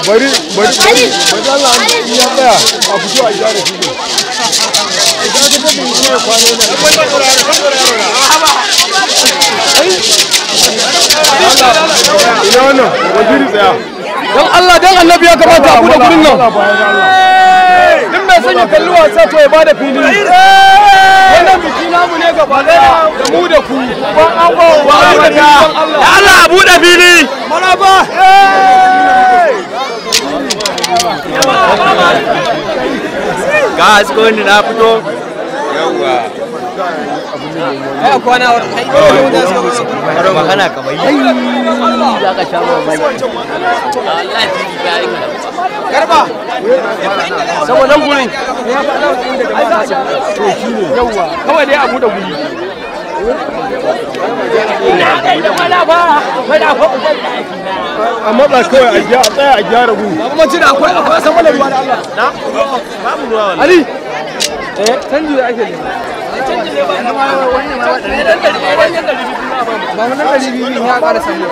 bari Allah ya tsaya a fito a gyara fili idan ka tafi ne ya kwana ina wannan wajiri tsaya don Allah don annabi ya kamata a buɗe gurin nan din mai son ya kalli wasa to ya bada fili wannan biki namu ne gaba daya da mu da ku ban ango ya Allah a buɗe fili maraba gas ko ni na fito yawa ai kwana wa kai karo magana kamar yi za ka sha mai Allah ji ga yi garba saboda nan gurin to shine yawa kawai dai abu da guri amma ba kawai a tsaya a gyara gu kuma ci da akwai san wannan ruwa da Allah na babu ruwa wallahi Ali canji da ake ne canji ne ba wannan ma ba wannan dari biyu ne ya ƙara sanya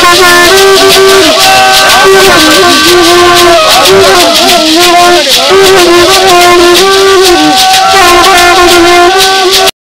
Thank you.